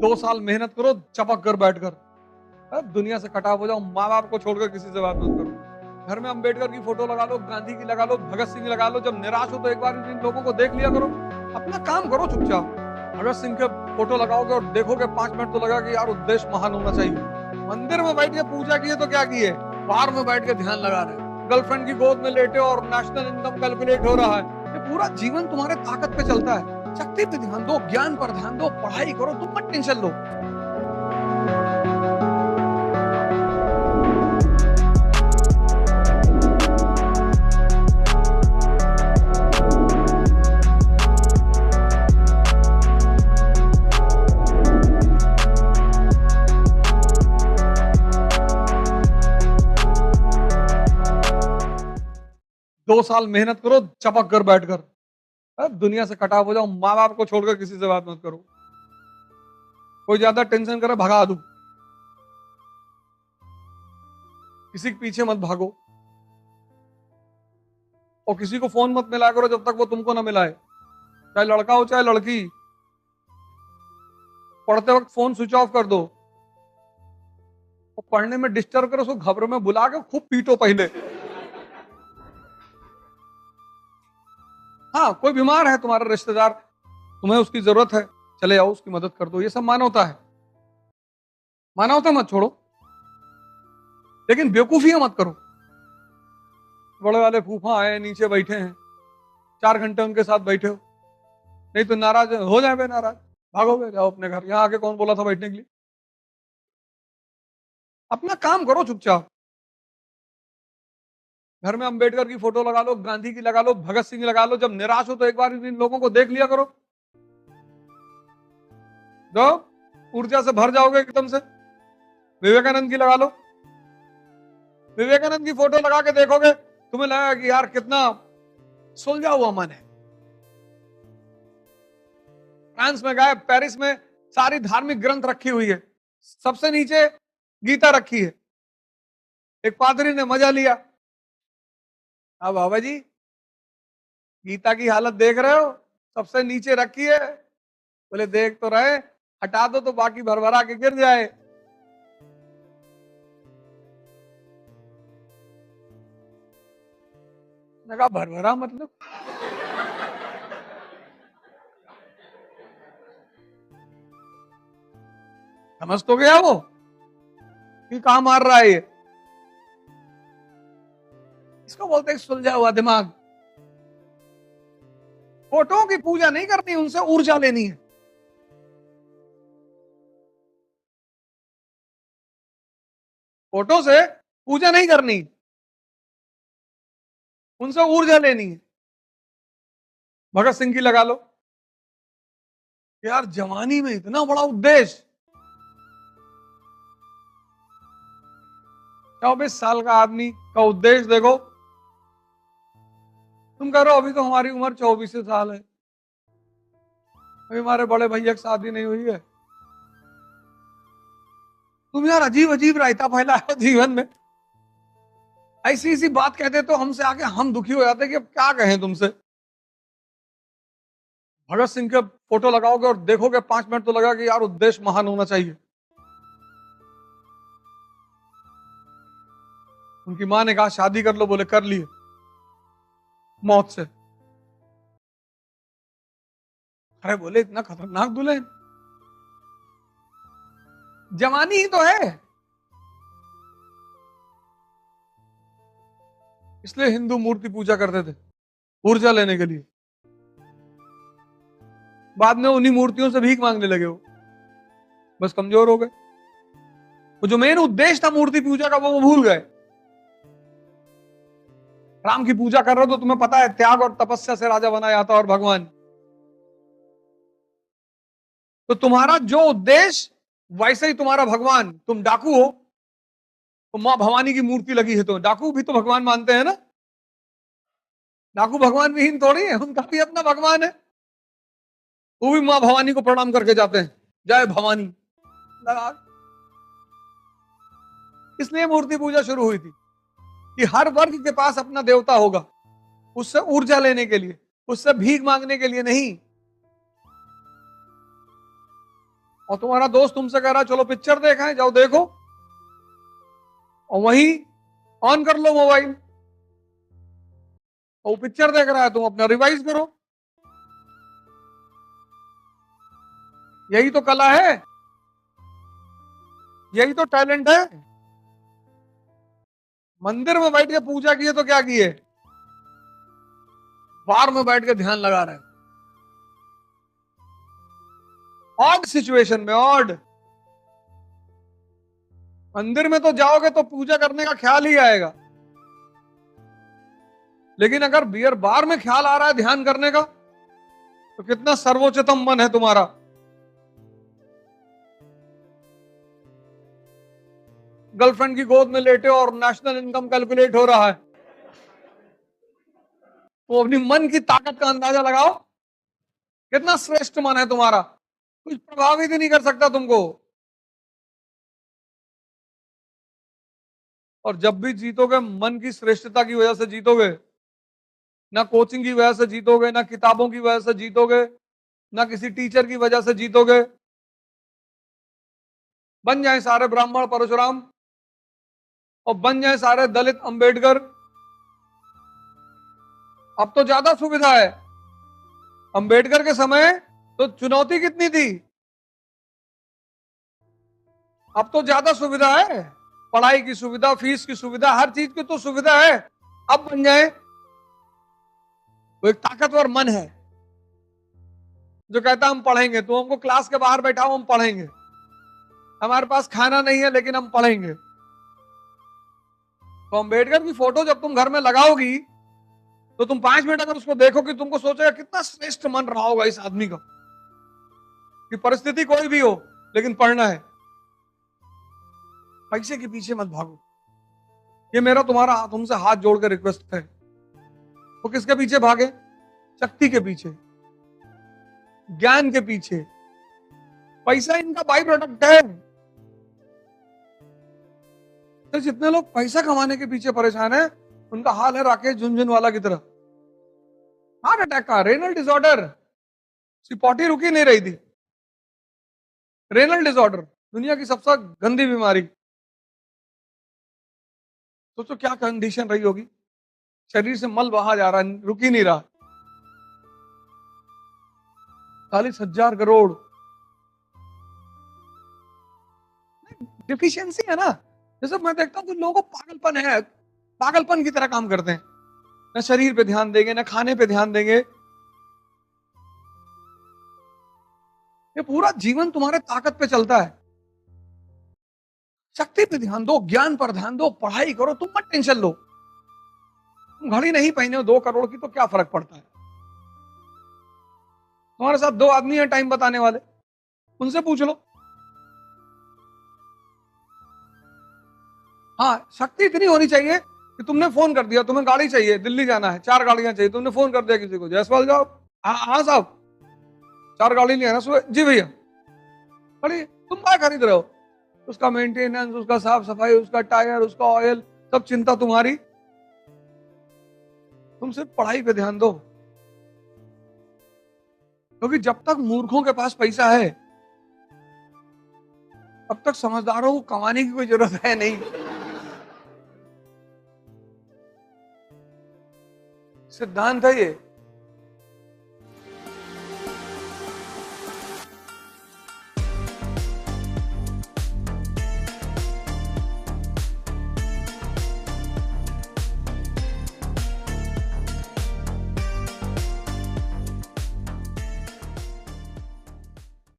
2 साल मेहनत करो चपक कर बैठकर, दुनिया से कटा हो जाओ, माँ बाप को छोड़कर किसी से बात मत करो। घर में अंबेडकर की फोटो लगा लो, गांधी की लगा लो, भगत सिंह लगा लो। जब निराश हो तो एक बार इन लोगों को देख लिया करो, अपना काम करो चुपचाप। भगत सिंह के फोटो लगाओगे और देखोगे 5 मिनट तो लगा कि यार उद्देश्य महान होना चाहिए। मंदिर में बैठ के पूजा किए तो क्या किए, बाहर में बैठ के ध्यान लगा रहे, गर्लफ्रेंड की गोद में लेटे और नेशनल इनकम कैलकुलेट हो रहा है। ये पूरा जीवन तुम्हारे ताकत पे चलता है। शक्ति पे ध्यान दो, ज्ञान पर ध्यान दो, पढ़ाई करो, तुम मत टेंशन लो। 2 साल मेहनत करो चपक कर बैठकर, दुनिया से कटा हो जाओ, माँ बाप को छोड़कर किसी से बात मत करो। कोई ज्यादा टेंशन करे भगा दूं, किसी के पीछे मत भागो और किसी को फोन मत मिलाया करो जब तक वो तुमको ना मिलाए, चाहे लड़का हो चाहे लड़की। पढ़ते वक्त फोन स्विच ऑफ कर दो और पढ़ने में डिस्टर्ब करो उसको घबरे में बुला के खूब पीटो पहले। हाँ, कोई बीमार है तुम्हारा रिश्तेदार, तुम्हें उसकी जरूरत है, चले जाओ उसकी मदद कर दो, ये सब मानवता है। मानवता मत छोड़ो, लेकिन बेवकूफियां मत करो। बड़े वाले फूफा आए नीचे बैठे हैं, 4 घंटे उनके साथ बैठे हो, नहीं तो नाराज हो जाए, नाराज भागोगे, जाओ अपने घर। यहाँ आके कौन बोला था बैठने के लिए? अपना काम करो चुपचाप। घर में अंबेडकर की फोटो लगा लो, गांधी की लगा लो, भगत सिंह लगा लो। जब निराश हो तो एक बार इन लोगों को देख लिया करो, जो ऊर्जा से भर जाओगे एकदम से। विवेकानंद की लगा लो, विवेकानंद की फोटो लगा के देखोगे, तुम्हें लगेगा कि यार कितना सुलझा हुआ मन है। फ्रांस में गए, पेरिस में सारी धार्मिक ग्रंथ रखी हुई है, सबसे नीचे गीता रखी है। एक पादरी ने मजा लिया, अब बाबा जी गीता की हालत देख रहे हो, सबसे नीचे रखी है। बोले देख तो रहे, हटा दो तो बाकी भरभरा के गिर जाए। लगा भरभरा मतलब समझ तो गया वो कि कहां मार रहा है ये। इसको बोलते हैं सुलझा हुआ दिमाग। फोटो की पूजा नहीं करनी, उनसे ऊर्जा लेनी है। फोटो से पूजा नहीं करनी, उनसे ऊर्जा लेनी है। भगत सिंह की लगा लो, यार जवानी में इतना बड़ा उद्देश्य। 24 साल का आदमी का उद्देश्य देखो। तुम कह रहे हो अभी तो हमारी उम्र 24 साल है, अभी हमारे बड़े भैया की शादी नहीं हुई है। तुम यार अजीब अजीब रायता फैला है जीवन में। ऐसी ऐसी बात कहते तो हमसे आके हम दुखी हो जाते कि अब क्या कहें तुमसे। भगत सिंह के फोटो लगाओगे और देखोगे 5 मिनट तो लगा कि यार उद्देश्य महान होना चाहिए। उनकी मां ने कहा शादी कर लो, बोले कर लिए मौत से। अरे बोले इतना खतरनाक दुल्हन, जवानी ही तो है। इसलिए हिंदू मूर्ति पूजा करते थे ऊर्जा लेने के लिए। बाद में उन्हीं मूर्तियों से भीख मांगने लगे हो, बस कमजोर हो गए। वो जो मेन उद्देश्य था मूर्ति पूजा का वो भूल गए। राम की पूजा कर रहे हो तो तुम्हें पता है त्याग और तपस्या से राजा बना जाता और भगवान। तो तुम्हारा जो उद्देश्य वैसे ही तुम्हारा भगवान। तुम डाकू हो तो मां भवानी की मूर्ति लगी है, तो डाकू भी तो भगवान मानते हैं ना। डाकू भगवान विहीन थोड़ी है, उनका भी अपना भगवान है। वो भी मां भवानी को प्रणाम करके जाते हैं, जय भवानी लगा। इसलिए मूर्ति पूजा शुरू हुई थी कि हर वर्ग के पास अपना देवता होगा, उससे ऊर्जा लेने के लिए, उससे भीख मांगने के लिए नहीं। और तुम्हारा दोस्त तुमसे कह रहा है चलो पिक्चर देखा है, जाओ देखो, और वहीं ऑन कर लो मोबाइल, और वो पिक्चर देख रहा है, तुम अपना रिवाइज करो। यही तो कला है, यही तो टैलेंट है। मंदिर में बैठ के पूजा किए तो क्या किए, बार में बैठ के ध्यान लगा रहे हैं। ऑड सिचुएशन में, ऑड। मंदिर में तो जाओगे तो पूजा करने का ख्याल ही आएगा, लेकिन अगर बियर बार में ख्याल आ रहा है ध्यान करने का, तो कितना सर्वोच्चतम मन है तुम्हारा। गर्लफ्रेंड की गोद में लेटे और नेशनल इनकम कैलकुलेट हो रहा है, तो अपनी मन की ताकत का अंदाजा लगाओ, कितना श्रेष्ठ मन है तुम्हारा, कुछ प्रभावित ही नहीं कर सकता तुमको। और जब भी जीतोगे मन की श्रेष्ठता की वजह से जीतोगे, ना कोचिंग की वजह से जीतोगे, ना किताबों की वजह से जीतोगे, ना किसी टीचर की वजह से जीतोगे। बन जाए सारे ब्राह्मण परशुराम, और बन जाए सारे दलित अंबेडकर। अब तो ज्यादा सुविधा है, अंबेडकर के समय तो चुनौती कितनी थी, अब तो ज्यादा सुविधा है, पढ़ाई की सुविधा, फीस की सुविधा, हर चीज की तो सुविधा है। अब बन जाए, वो एक ताकतवर मन है जो कहता हम पढ़ेंगे, तो हमको क्लास के बाहर बैठाओ, हम पढ़ेंगे, हमारे पास खाना नहीं है लेकिन हम पढ़ेंगे। तो अंबेडकर की फोटो जब तुम घर में लगाओगी, तो तुम 5 मिनट अगर उसको देखोगे, तुमको सोचेगा कितना श्रेष्ठ मन रहा होगा इस आदमी का, कि परिस्थिति कोई भी हो लेकिन पढ़ना है। पैसे के पीछे मत भागो, ये मेरा तुम्हारा तुमसे हाथ जोड़ के रिक्वेस्ट है। तो किसके पीछे भागे, शक्ति के पीछे, ज्ञान के पीछे। पैसा इनका बाई प्रोडक्ट है। तो जितने लोग पैसा कमाने के पीछे परेशान है, उनका हाल है राकेश झुनझुनवाला की तरह, हार्ट अटैक का, रेनल डिसऑर्डर, सिपोटी रुकी नहीं रही थी। रेनल डिसऑर्डर दुनिया की सबसे गंदी बीमारी। सोचो क्या कंडीशन रही होगी, शरीर से मल बहा जा रहा है, रुक ही नहीं रहा। 40,000 करोड़ डिफिशियंसी है ना। जैसे मैं देखता हूँ कुछ लोगों को पागलपन है, पागलपन की तरह काम करते हैं, ना शरीर पे ध्यान देंगे, ना खाने पे ध्यान देंगे। ये पूरा जीवन तुम्हारे ताकत पे चलता है। शक्ति पे ध्यान दो, ज्ञान पर ध्यान दो, पढ़ाई करो, तुम मत टेंशन लो। तुम घड़ी नहीं पहने हो 2 करोड़ की तो क्या फर्क पड़ता है। तुम्हारे साथ 2 आदमी हैं टाइम बताने वाले, उनसे पूछ लो। हाँ, शक्ति इतनी होनी चाहिए कि तुमने फोन कर दिया, तुम्हें गाड़ी चाहिए, दिल्ली जाना है, 4 गाड़ियां चाहिए, तुमने फोन कर दिया किसी को, जयसवाल जाओ, हाँ साहब 4 गाड़ी नहीं है ना सुबह, जी भैया। अरे तुम क्या खरीद रहे हो, उसका मेंटेनेंस, उसका साफ सफाई, उसका टायर, उसका ऑयल, सब चिंता तुम्हारी। तुम सिर्फ पढ़ाई पे ध्यान दो, क्योंकि जब तक मूर्खों के पास पैसा है, तब तक समझदारों को कमाने की कोई जरूरत है नहीं। सिद्धांत है ये।